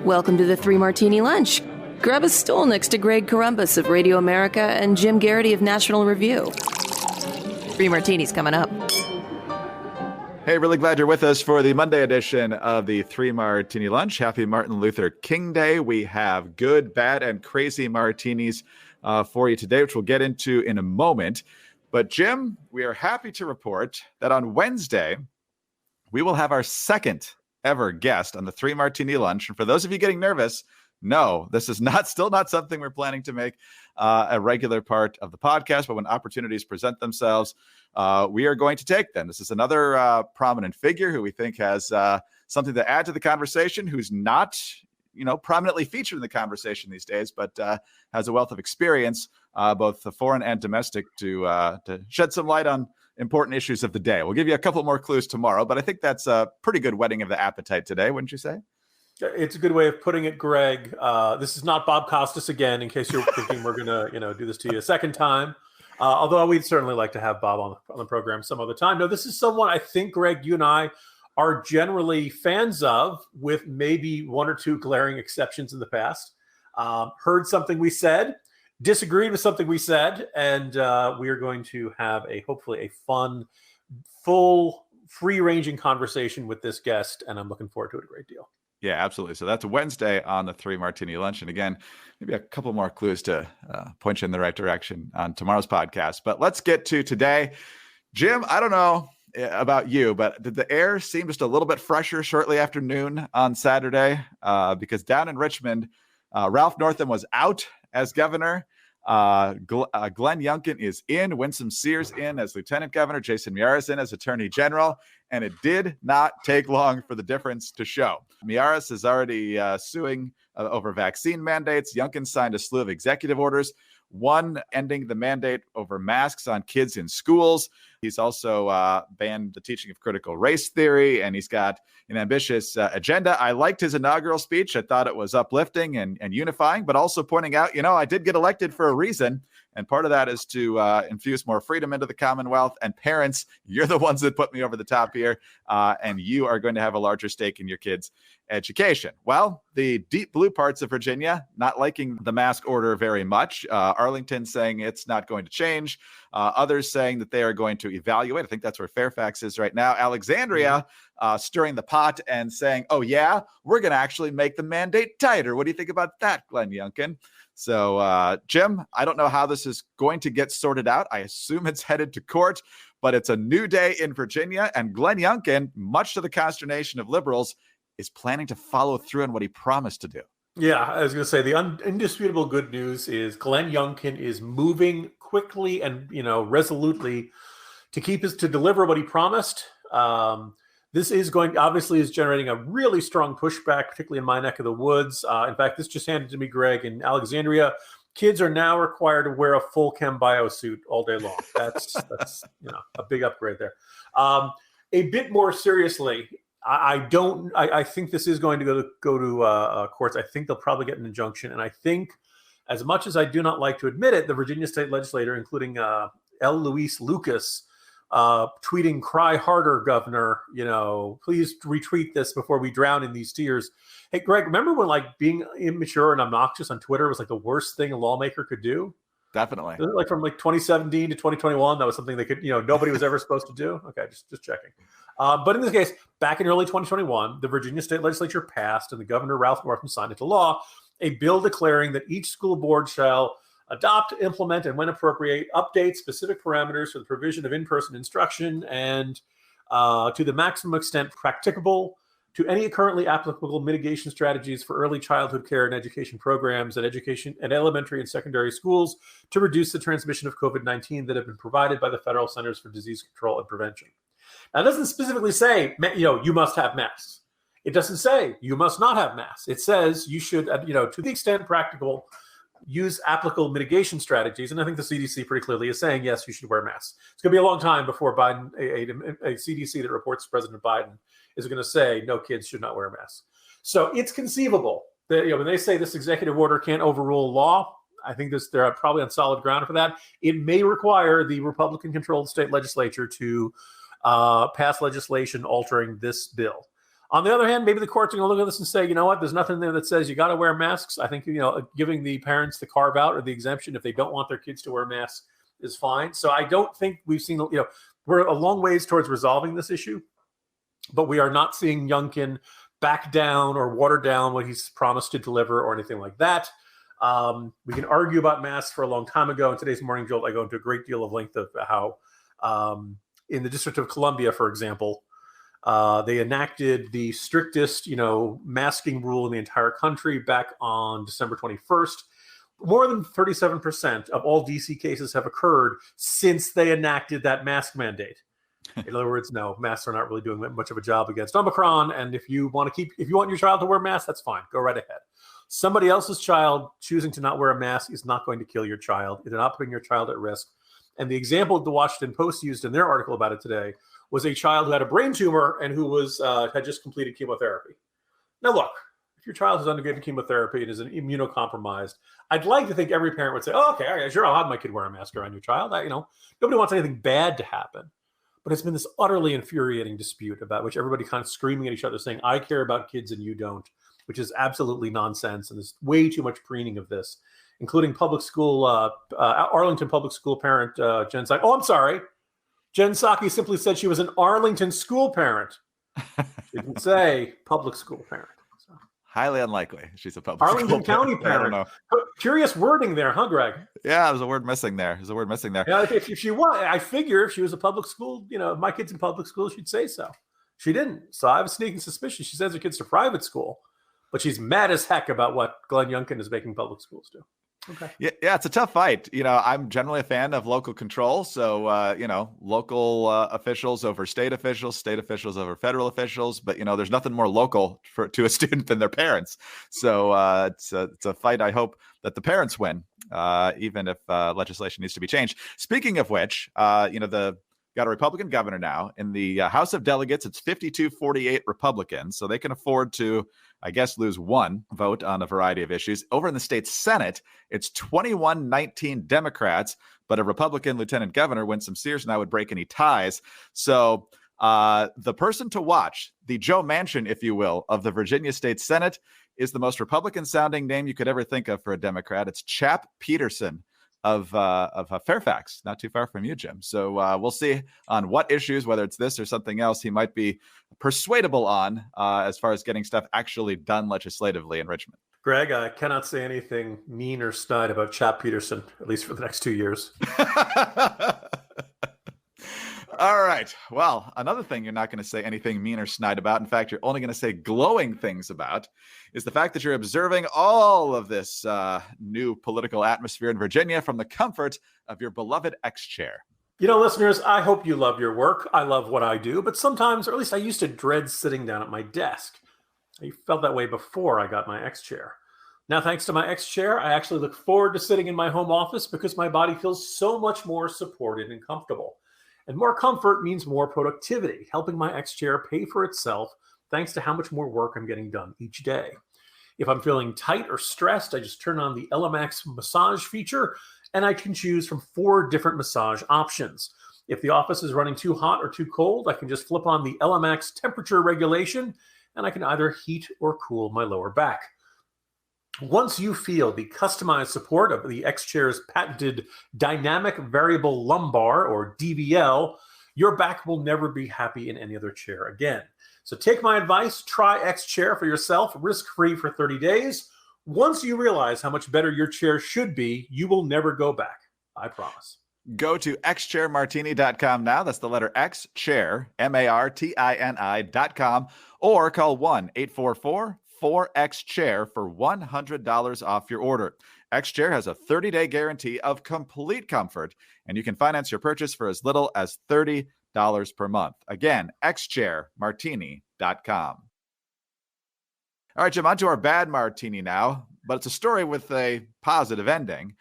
Welcome to the Three Martini Lunch. Grab a stool next to Greg Columbus of Radio America and Jim Garrity of National Review. Three Martinis coming up. Hey, really glad you're with us for the Monday edition of the Three Martini Lunch. Happy Martin Luther King Day. We have good, bad, and crazy martinis for you today, which we'll get into in a moment. But Jim, we are happy to report that on Wednesday, we will have our second ever guest on the Three Martini Lunch. And for those of you getting nervous, no, this is still not something we're planning to make a regular part of the podcast, but when opportunities present themselves, we are going to take them. This is another prominent figure who we think has something to add to the conversation, who's not, prominently featured in the conversation these days, but has a wealth of experience, both foreign and domestic, to shed some light on important issues of the day. We'll give you a couple more clues tomorrow, but I think that's a pretty good whetting of the appetite today, wouldn't you say? It's a good way of putting it, Greg. This is not Bob Costas again, in case you're thinking we're going to, do this to you a second time. Although we'd certainly like to have Bob on the program some other time. No, this is someone I think, Greg, you and I are generally fans of, with maybe one or two glaring exceptions in the past. Heard something we said, disagreed with something we said, and we are going to have hopefully a fun, full, free-ranging conversation with this guest, and I'm looking forward to it a great deal. Yeah, absolutely. So that's Wednesday on the Three Martini Lunch. And again, maybe a couple more clues to point you in the right direction on tomorrow's podcast. But let's get to today. Jim, I don't know about you, but did the air seem just a little bit fresher shortly after noon on Saturday? Because down in Richmond, Ralph Northam was out as governor. Glenn Youngkin is in, Winsome Sears in as lieutenant governor, Jason Miyares in as attorney general, and it did not take long for the difference to show. Miyares is already suing over vaccine mandates. Youngkin signed a slew of executive orders, one ending the mandate over masks on kids in schools. He's also banned the teaching of critical race theory, and he's got an ambitious agenda. I liked his inaugural speech. I thought it was uplifting and unifying, but also pointing out, I did get elected for a reason. And part of that is to infuse more freedom into the Commonwealth. And parents, you're the ones that put me over the top here. And you are going to have a larger stake in your kids' education. Well, the deep blue parts of Virginia, not liking the mask order very much. Arlington saying it's not going to change. Others saying that they are going to evaluate. I think that's where Fairfax is right now. Alexandria stirring the pot and saying, oh, yeah, we're going to actually make the mandate tighter. What do you think about that, Glenn Youngkin? So, Jim, I don't know how this is going to get sorted out. I assume it's headed to court, but it's a new day in Virginia. And Glenn Youngkin, much to the consternation of liberals, is planning to follow through on what he promised to do. Yeah, I was going to say the indisputable good news is Glenn Youngkin is moving quickly and resolutely to deliver what he promised. This is generating a really strong pushback, particularly in my neck of the woods. In fact, this just handed to me, Greg, in Alexandria. Kids are now required to wear a full chem biosuit all day long. That's a big upgrade there. A bit more seriously, I think this is going to go to courts. I think they'll probably get an injunction, and I think, as much as I do not like to admit it, the Virginia state legislator, including L. Luis Lucas, tweeting, "Cry harder, governor, please retweet this before we drown in these tears." Hey, Greg, remember when being immature and obnoxious on Twitter was the worst thing a lawmaker could do? Definitely. From 2017 to 2021, that was something they could, nobody was ever supposed to do. Okay, just checking. But in this case, back in early 2021, the Virginia state legislature passed, and the governor, Ralph Northam, signed into law a bill declaring that each school board shall adopt, implement, and when appropriate, update specific parameters for the provision of in-person instruction and to the maximum extent practicable to any currently applicable mitigation strategies for early childhood care and education programs at elementary and secondary schools to reduce the transmission of COVID-19 that have been provided by the Federal Centers for Disease Control and Prevention. Now, it doesn't specifically say, you must have masks. It doesn't say you must not have masks. It says you should, to the extent practicable, use applicable mitigation strategies. And I think the CDC pretty clearly is saying, yes, you should wear masks. It's going to be a long time before Biden, a CDC that reports to President Biden, is going to say no, kids should not wear masks. So it's conceivable that when they say this executive order can't overrule law, I think they're probably on solid ground for that. It may require the Republican-controlled state legislature to pass legislation altering this bill. On the other hand, maybe the courts are going to look at this and say, you know what, there's nothing there that says you got to wear masks. I think, giving the parents the carve out or the exemption if they don't want their kids to wear masks is fine. So I don't think we've seen, we're a long ways towards resolving this issue, but we are not seeing Youngkin back down or water down what he's promised to deliver or anything like that. We can argue about masks for a long time ago. In today's Morning Jolt, I go into a great deal of length of how in the District of Columbia, for example, they enacted the strictest, masking rule in the entire country back on December 21st. More than 37% of all DC cases have occurred since they enacted that mask mandate. In other words, no, masks are not really doing much of a job against Omicron. And if you want your child to wear masks, that's fine. Go right ahead. Somebody else's child choosing to not wear a mask is not going to kill your child. They're not putting your child at risk. And the example the Washington Post used in their article about it today was a child who had a brain tumor and who had just completed chemotherapy. Now, look, if your child has undergone chemotherapy and is immunocompromised, I'd like to think every parent would say, oh, okay, sure, I'll have my kid wear a mask around your child. Nobody wants anything bad to happen. But it's been this utterly infuriating dispute about which everybody kind of screaming at each other saying, I care about kids and you don't, which is absolutely nonsense. And there's way too much preening of this, including public school, Arlington public school parent Jen Psaki. Oh, I'm sorry. Jen Psaki simply said she was an Arlington school parent. She didn't say public school parent. So. Highly unlikely she's a public Arlington school County parent. parent. Curious wording there, huh, Greg? Yeah, there's a word missing there. Yeah, if she was, I figure if she was a public school, if my kid's in public school, she'd say so. She didn't. So I have a sneaking suspicion she sends her kids to private school, but she's mad as heck about what Glenn Youngkin is making public schools do. Okay. Yeah, it's a tough fight. I'm generally a fan of local control. So, local officials over state officials over federal officials. But, there's nothing more local to a student than their parents. So it's a fight I hope that the parents win, even if legislation needs to be changed. Speaking of which, got a Republican governor now. In the House of Delegates, it's 52-48 Republicans. So they can afford to, I guess, lose one vote on a variety of issues. Over in the state Senate, it's 21-19 Democrats, but a Republican lieutenant governor wins some seats now would break any ties. So the person to watch, the Joe Manchin, if you will, of the Virginia State Senate is the most Republican-sounding name you could ever think of for a Democrat. It's Chap Peterson of Fairfax, not too far from you, Jim. So we'll see on what issues, whether it's this or something else, he might be persuadable on as far as getting stuff actually done legislatively in Richmond. Greg, I cannot say anything mean or snide about Chap Peterson, at least for the next 2 years. All right. Well, another thing you're not going to say anything mean or snide about, in fact, you're only going to say glowing things about, is the fact that you're observing all of this new political atmosphere in Virginia from the comfort of your beloved XChair. Listeners, I hope you love your work. I love what I do, but sometimes, or at least I used to dread sitting down at my desk. I felt that way before I got my XChair. Now, thanks to my XChair, I actually look forward to sitting in my home office because my body feels so much more supported and comfortable. And more comfort means more productivity, helping my XChair pay for itself thanks to how much more work I'm getting done each day. If I'm feeling tight or stressed, I just turn on the LMX massage feature and I can choose from 4 different massage options. If the office is running too hot or too cold, I can just flip on the LMX temperature regulation and I can either heat or cool my lower back. Once you feel the customized support of the XChair's patented dynamic variable lumbar, or DVL, your back will never be happy in any other chair again. So take my advice, try XChair for yourself, risk-free for 30 days. Once you realize how much better your chair should be, you will never go back. I promise. Go to XChairMartini.com now. That's the letter X, chair, MARTINI.com, or call 1-844-4XChair for $100 off your order. XChair has a 30-day guarantee of complete comfort, and you can finance your purchase for as little as $30 per month. Again, XChairMartini.com. All right, Jim, on to our bad martini now, but it's a story with a positive ending.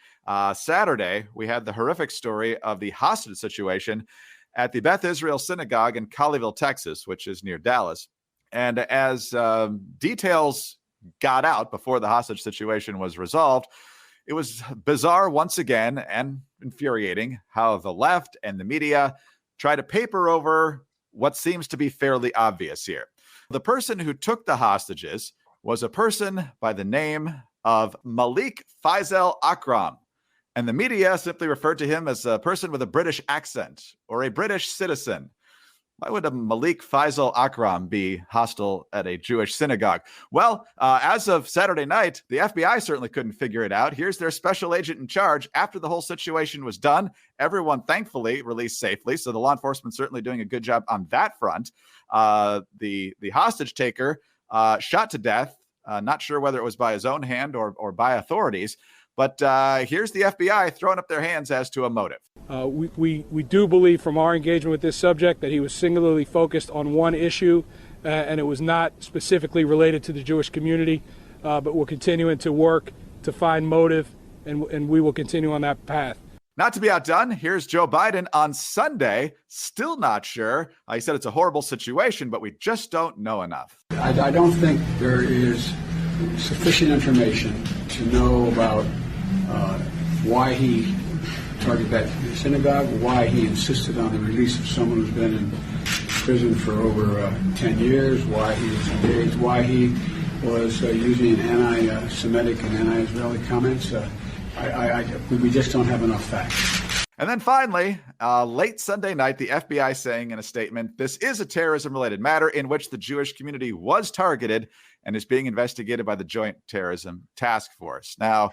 Saturday, we had the horrific story of the hostage situation at the Beth Israel Synagogue in Colleyville, Texas, which is near Dallas. And as details got out before the hostage situation was resolved, it was bizarre once again and infuriating how the left and the media try to paper over what seems to be fairly obvious here. The person who took the hostages was a person by the name of Malik Faisal Akram. And the media simply referred to him as a person with a British accent or a British citizen. Why would a Malik Faisal Akram be hostile at a Jewish synagogue? Well, as of Saturday night, the FBI certainly couldn't figure it out. Here's their special agent in charge. After the whole situation was done, everyone thankfully released safely. So the law enforcement certainly doing a good job on that front. The hostage taker shot to death. Not sure whether it was by his own hand or by authorities. But here's the FBI throwing up their hands as to a motive. We do believe from our engagement with this subject that he was singularly focused on one issue, and it was not specifically related to the Jewish community. But we're continuing to work to find motive, and we will continue on that path. Not to be outdone, here's Joe Biden on Sunday, still not sure. He said it's a horrible situation, but we just don't know enough. I don't think there is sufficient information to know about why he targeted that synagogue, why he insisted on the release of someone who's been in prison for over 10 years, why he was engaged, why he was using anti-Semitic and anti-Israeli comments. We just don't have enough facts. And then finally, late Sunday night, the FBI saying in a statement, this is a terrorism-related matter in which the Jewish community was targeted and is being investigated by the Joint Terrorism Task Force. Now,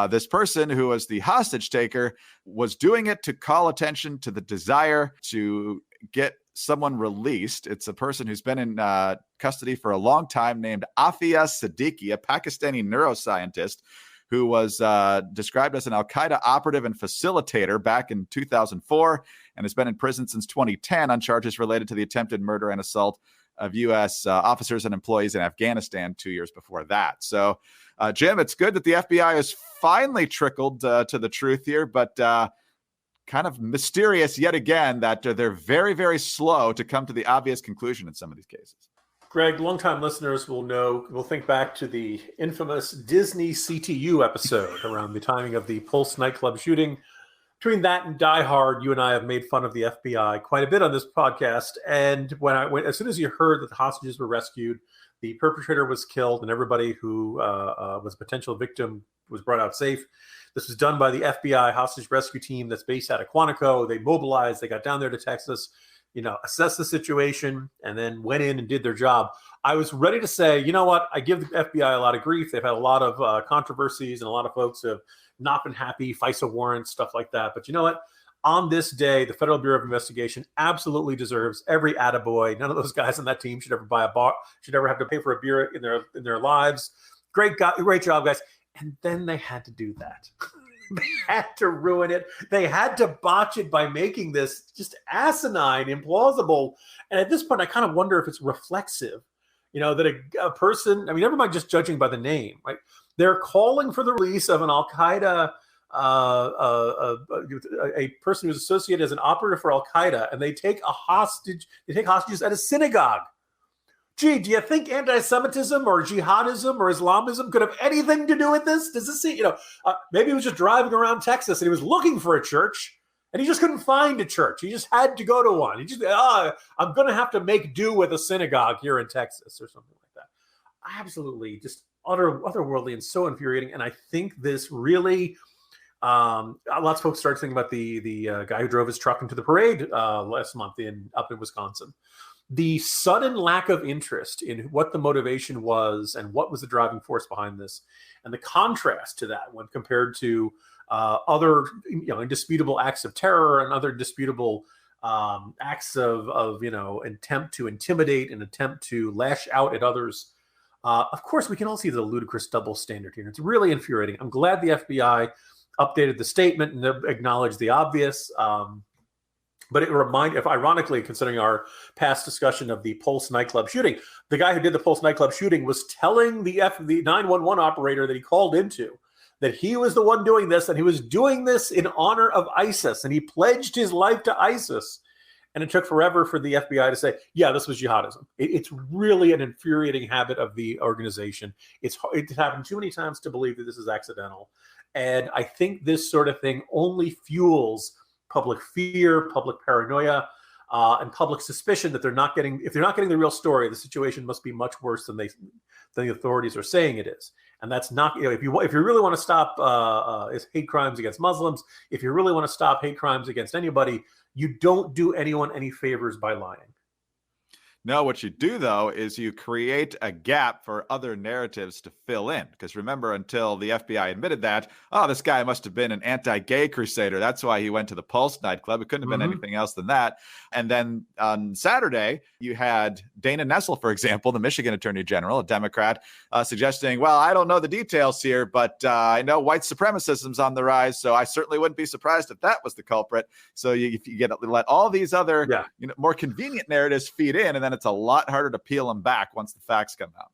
this person who was the hostage taker was doing it to call attention to the desire to get someone released. It's a person who's been in custody for a long time named Afia Siddiqui, a Pakistani neuroscientist who was described as an al-Qaeda operative and facilitator back in 2004 and has been in prison since 2010 on charges related to the attempted murder and assault of U.S. Officers and employees in Afghanistan 2 years before that. So, Jim, it's good that the FBI has finally trickled to the truth here, but kind of mysterious yet again that they're very, very slow to come to the obvious conclusion in some of these cases. Greg, longtime listeners will think back to the infamous Disney CTU episode around the timing of the Pulse nightclub shooting. Between that and Die Hard, you and I have made fun of the FBI quite a bit on this podcast. And as soon as you heard that the hostages were rescued, the perpetrator was killed, and everybody who was a potential victim was brought out safe. This was done by the FBI hostage rescue team that's based out of Quantico. They mobilized. They got down there to Texas, assessed the situation, and then went in and did their job. I was ready to say, you know what? I give the FBI a lot of grief. They've had a lot of controversies, and a lot of folks have not been happy, FISA warrants, stuff like that. But you know what? On this day, the Federal Bureau of Investigation absolutely deserves every attaboy. None of those guys on that team should ever buy a bar, should ever have to pay for a beer in their lives. Great job, guys. And then they had to do that. They had to ruin it. They had to botch it by making this just asinine, implausible. And at this point, I kind of wonder if it's reflexive, that a person, never mind just judging by the name, right? They're calling for the release of an al-Qaeda, a person who's associated as an operative for al-Qaeda, and they take hostages at a synagogue. Gee, do you think anti-Semitism or jihadism or Islamism could have anything to do with this? Does this seem, maybe he was just driving around Texas and he was looking for a church and he just couldn't find a church. He just had to go to one. He just, I'm going to have to make do with a synagogue here in Texas or something like that. Absolutely just otherworldly and so infuriating. And I think this really, lots of folks started thinking about the guy who drove his truck into the parade last month up in Wisconsin. The sudden lack of interest in what the motivation was and what was the driving force behind this, and the contrast to that when compared to other indisputable acts of terror and other disputable acts of attempt to intimidate and attempt to lash out at others. Of course, we can all see the ludicrous double standard here. It's really infuriating. I'm glad the FBI updated the statement and acknowledged the obvious. But ironically, considering our past discussion of the Pulse nightclub shooting, the guy who did the Pulse nightclub shooting was telling the 911 operator that he called into that he was the one doing this, and he was doing this in honor of ISIS, and he pledged his life to ISIS. And it took forever for the FBI to say, yeah, this was jihadism. It's really an infuriating habit of the organization. It's happened too many times to believe that this is accidental. And I think this sort of thing only fuels public fear, public paranoia. and public suspicion that if they're not getting the real story, the situation must be much worse than the authorities are saying it is. And that's not, if you really want to stop hate crimes against Muslims, if you really want to stop hate crimes against anybody, you don't do anyone any favors by lying. No, what you do, though, is you create a gap for other narratives to fill in. Because remember, until the FBI admitted that, this guy must have been an anti-gay crusader. That's why he went to the Pulse nightclub. It couldn't have been anything else than that. And then on Saturday, you had Dana Nessel, for example, the Michigan Attorney General, a Democrat, suggesting, well, I don't know the details here, but I know white supremacism's on the rise, so I certainly wouldn't be surprised if that was the culprit. So you let all these other more convenient narratives feed in, and then it's a lot harder to peel them back once the facts come out.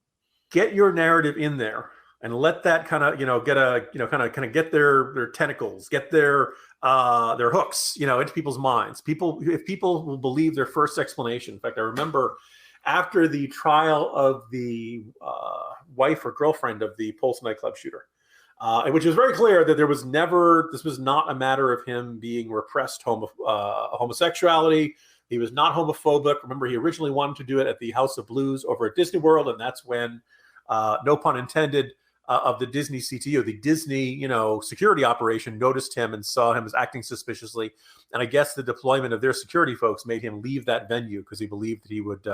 Get your narrative in there and let that kind of get their tentacles, get their hooks into people's minds. If people will believe their first explanation. In fact, I remember after the trial of the wife or girlfriend of the Pulse nightclub shooter, which was very clear that this was not a matter of him being repressed homosexuality. He was not homophobic. Remember, he originally wanted to do it at the House of Blues over at Disney World, and that's when, no pun intended, of the Disney CTU, the Disney, security operation, noticed him and saw him as acting suspiciously. And I guess the deployment of their security folks made him leave that venue because he believed that he would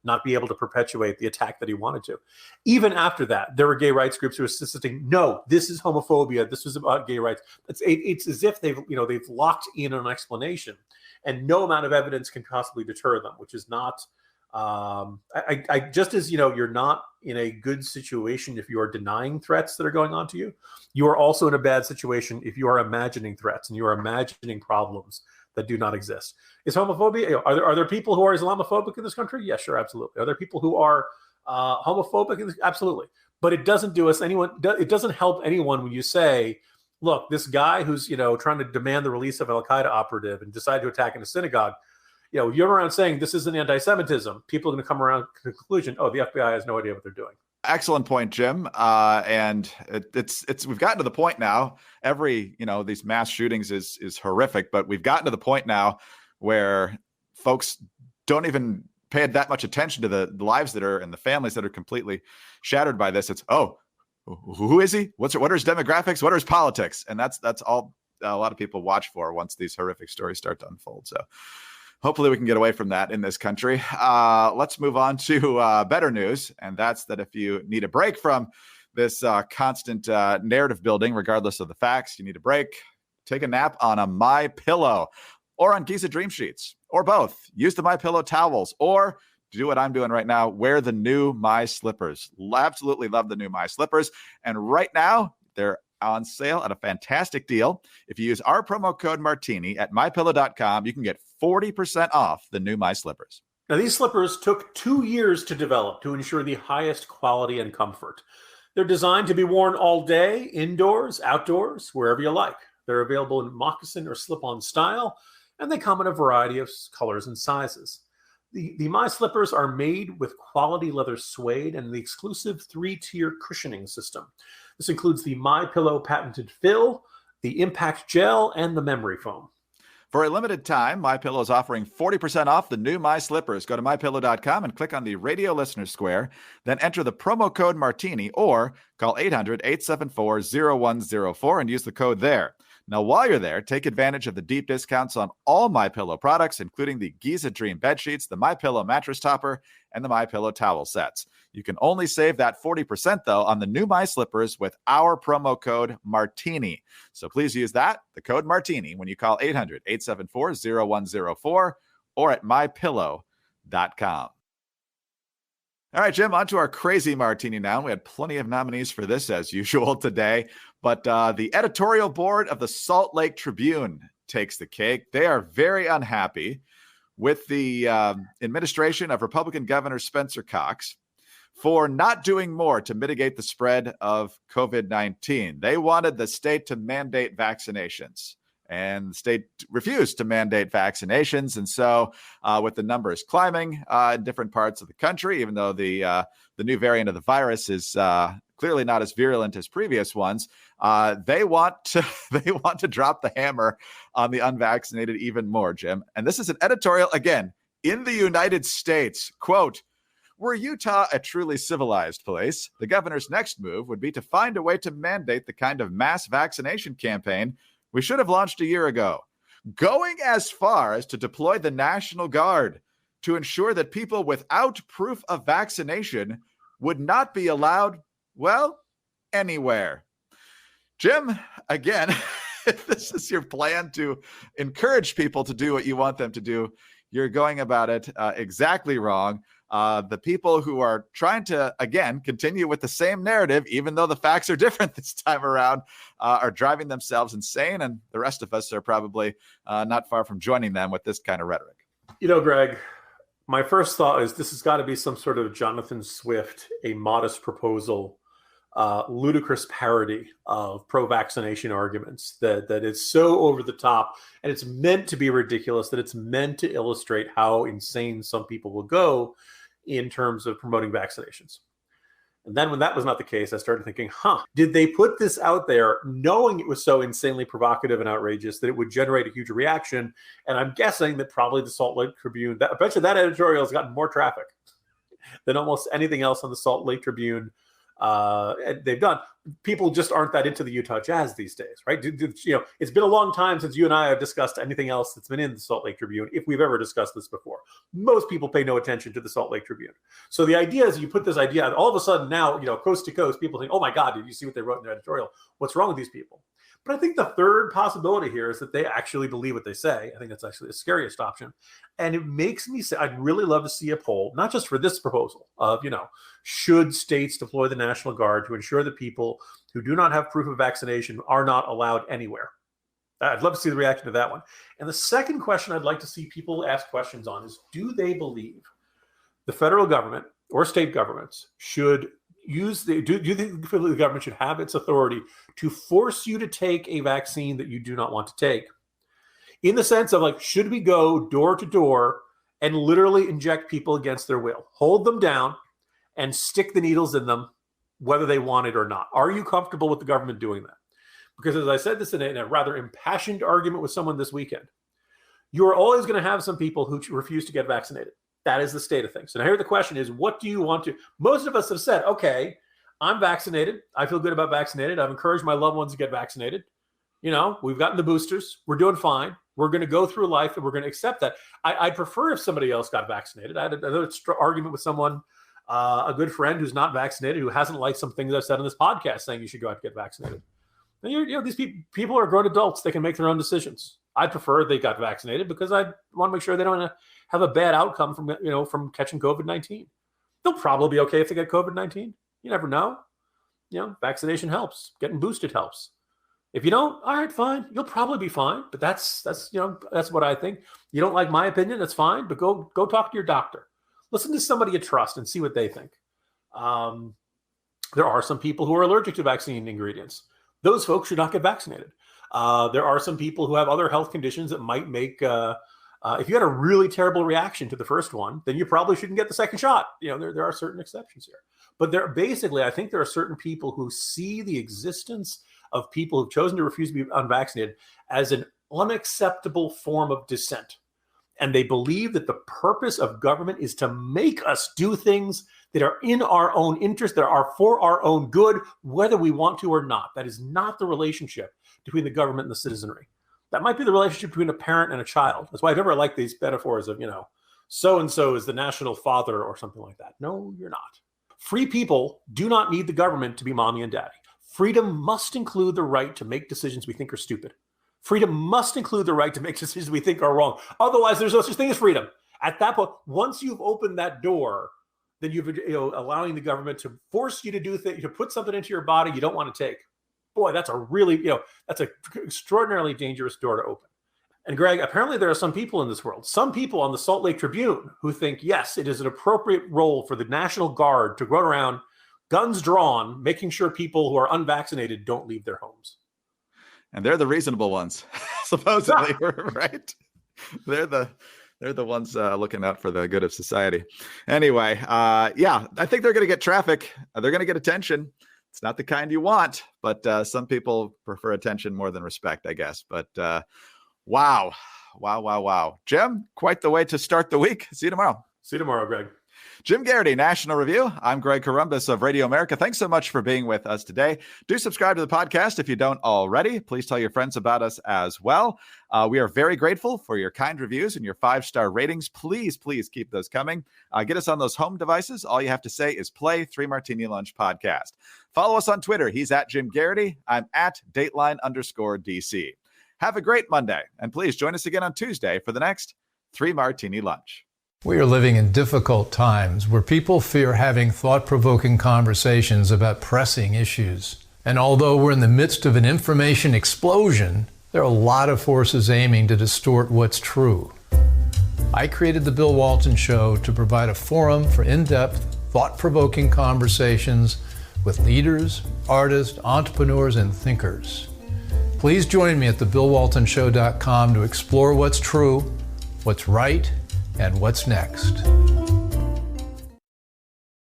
not be able to perpetuate the attack that he wanted to. Even after that, there were gay rights groups who were insisting, no, this is homophobia. This was about gay rights. It's as if they've locked in an explanation. And no amount of evidence can possibly deter them, which is not. Just as you're not in a good situation if you are denying threats that are going on to you, you are also in a bad situation if you are imagining threats and you are imagining problems that do not exist. Is homophobia? Are there people who are Islamophobic in this country? Yes, sure, absolutely. Are there people who are homophobic? Absolutely. But it doesn't do us anyone. It doesn't help anyone when you say, look, this guy who's trying to demand the release of an Al-Qaeda operative and decide to attack in a synagogue, you're around saying this isn't anti-Semitism. People are going to come around to the conclusion, the FBI has no idea what they're doing. Excellent point, Jim. And it's we've gotten to the point now. Every these mass shootings is horrific, but we've gotten to the point now where folks don't even pay that much attention to the lives that are and the families that are completely shattered by this. It's who is he? What are his demographics? What are his politics? And that's all a lot of people watch for once these horrific stories start to unfold. So hopefully we can get away from that in this country. Let's move on to better news. And that's that if you need a break from this constant narrative building, regardless of the facts, you need a break, take a nap on a MyPillow or on Giza Dream Sheets or both. Use the MyPillow towels or do what I'm doing right now. Wear the new My Slippers. Absolutely love the new My Slippers. And right now, they're on sale at a fantastic deal. If you use our promo code MARTINI at MyPillow.com, you can get 40% off the new My Slippers. Now, these slippers took 2 years to develop to ensure the highest quality and comfort. They're designed to be worn all day, indoors, outdoors, wherever you like. They're available in moccasin or slip-on style, and they come in a variety of colors and sizes. The My Slippers are made with quality leather suede and the exclusive 3-tier cushioning system. This includes the MyPillow patented fill, the impact gel, and the memory foam. For a limited time, MyPillow is offering 40% off the new My Slippers. Go to MyPillow.com and click on the radio listener square, then enter the promo code MARTINI or call 800-874-0104 and use the code there. Now, while you're there, take advantage of the deep discounts on all MyPillow products, including the Giza Dream bed sheets, the MyPillow mattress topper, and the MyPillow towel sets. You can only save that 40%, though, on the new My Slippers with our promo code MARTINI. So please use the code MARTINI, when you call 800-874-0104 or at MyPillow.com. All right, Jim, on to our crazy martini now. We had plenty of nominees for this, as usual, today. But the editorial board of the Salt Lake Tribune takes the cake. They are very unhappy with the administration of Republican Governor Spencer Cox for not doing more to mitigate the spread of COVID-19. They wanted the state to mandate vaccinations, and the state refused to mandate vaccinations. And so with the numbers climbing in different parts of the country, even though the new variant of the virus is clearly not as virulent as previous ones. They want to drop the hammer on the unvaccinated even more, Jim. And this is an editorial, again, in the United States. Quote, "Were Utah a truly civilized place, the governor's next move would be to find a way to mandate the kind of mass vaccination campaign we should have launched a year ago, going as far as to deploy the National Guard to ensure that people without proof of vaccination would not be allowed, well, anywhere." Jim, again, if this is your plan to encourage people to do what you want them to do, you're going about it exactly wrong. The people who are trying to, again, continue with the same narrative, even though the facts are different this time around, are driving themselves insane. And the rest of us are probably not far from joining them with this kind of rhetoric. You know, Greg, my first thought is this has got to be some sort of Jonathan Swift, a modest proposal, ludicrous parody of pro-vaccination arguments that is so over the top, and it's meant to be ridiculous, that it's meant to illustrate how insane some people will go in terms of promoting vaccinations. And then when that was not the case, I started thinking, did they put this out there knowing it was so insanely provocative and outrageous that it would generate a huge reaction? And I'm guessing that probably the Salt Lake Tribune, I bet you that editorial has gotten more traffic than almost anything else on the Salt Lake Tribune they've done. People just aren't that into the Utah Jazz these days, right? You know, it's been a long time since you and I have discussed anything else that's been in the Salt Lake Tribune, if we've ever discussed this before. Most people pay no attention to the Salt Lake Tribune. So the idea is you put this idea out, all of a sudden now, you know, coast to coast, people think, oh my God, did you see what they wrote in their editorial? What's wrong with these people? But I think the third possibility here is that they actually believe what they say. I think that's actually the scariest option. And it makes me say, I'd really love to see a poll, not just for this proposal of, you know, should states deploy the National Guard to ensure that people who do not have proof of vaccination are not allowed anywhere. I'd love to see the reaction to that one. And the second question I'd like to see people ask questions on is, do they believe the federal government or state governments should use do you think the government should have its authority to force you to take a vaccine that you do not want to take? In the sense of, like, should we go door to door and literally inject people against their will, hold them down and stick the needles in them, whether they want it or not? Are you comfortable with the government doing that? Because as I said this in a rather impassioned argument with someone this weekend, you are always going to have some people who refuse to get vaccinated. That is the state of things. And here the question is, what do you want to? Most of us have said, okay, I'm vaccinated. I feel good about vaccinated. I've encouraged my loved ones to get vaccinated. You know, we've gotten the boosters. We're doing fine. We're going to go through life and we're going to accept that. I'd prefer if somebody else got vaccinated. I had another argument with someone, a good friend who's not vaccinated, who hasn't liked some things I've said on this podcast saying you should go out and get vaccinated. And you know, these people are grown adults. They can make their own decisions. I'd prefer they got vaccinated because I want to make sure they don't have a bad outcome from catching COVID-19. They'll probably be okay if they get COVID-19. You never know. You know, vaccination helps. Getting boosted helps. If you don't, all right, fine. You'll probably be fine. But that's what I think. You don't like my opinion, that's fine. But go talk to your doctor. Listen to somebody you trust and see what they think. There are some people who are allergic to vaccine ingredients. Those folks should not get vaccinated. There are some people who have other health conditions that might make, if you had a really terrible reaction to the first one, then you probably shouldn't get the second shot. You know, there are certain exceptions here. But I think there are certain people who see the existence of people who've chosen to refuse to be unvaccinated as an unacceptable form of dissent. And they believe that the purpose of government is to make us do things that are in our own interest, that are for our own good, whether we want to or not. That is not the relationship between the government and the citizenry. That might be the relationship between a parent and a child. That's why I never like these metaphors of, you know, so-and-so is the national father or something like that. No, you're not. Free people do not need the government to be mommy and daddy. Freedom must include the right to make decisions we think are stupid. Freedom must include the right to make decisions we think are wrong. Otherwise, there's no such thing as freedom. At that point, once you've opened that door, then you've allowing the government to force you to do things, to put something into your body you don't want to take. Boy, that's a really, that's an extraordinarily dangerous door to open. And Greg, apparently there are some people in this world, some people on the Salt Lake Tribune, who think, yes, it is an appropriate role for the National Guard to run around, guns drawn, making sure people who are unvaccinated don't leave their homes. And they're the reasonable ones, supposedly, right? They're the ones looking out for the good of society. Anyway, I think they're going to get traffic. They're going to get attention. It's not the kind you want, but some people prefer attention more than respect, I guess. But wow. Jim, quite the way to start the week. See you tomorrow. See you tomorrow, Greg. Jim Garrity, National Review. I'm Greg Corombos of Radio America. Thanks so much for being with us today. Do subscribe to the podcast if you don't already. Please tell your friends about us as well. We are very grateful for your kind reviews and your 5-star ratings. Please keep those coming. Get us on those home devices. All you have to say is play 3 Martini Lunch podcast. Follow us on Twitter. He's at Jim Garrity. I'm at Dateline_DC. Have a great Monday. And please join us again on Tuesday for the next 3 Martini Lunch. We are living in difficult times where people fear having thought-provoking conversations about pressing issues. And although we're in the midst of an information explosion, there are a lot of forces aiming to distort what's true. I created The Bill Walton Show to provide a forum for in-depth, thought-provoking conversations with leaders, artists, entrepreneurs, and thinkers. Please join me at thebillwaltonshow.com to explore what's true, what's right, and what's next.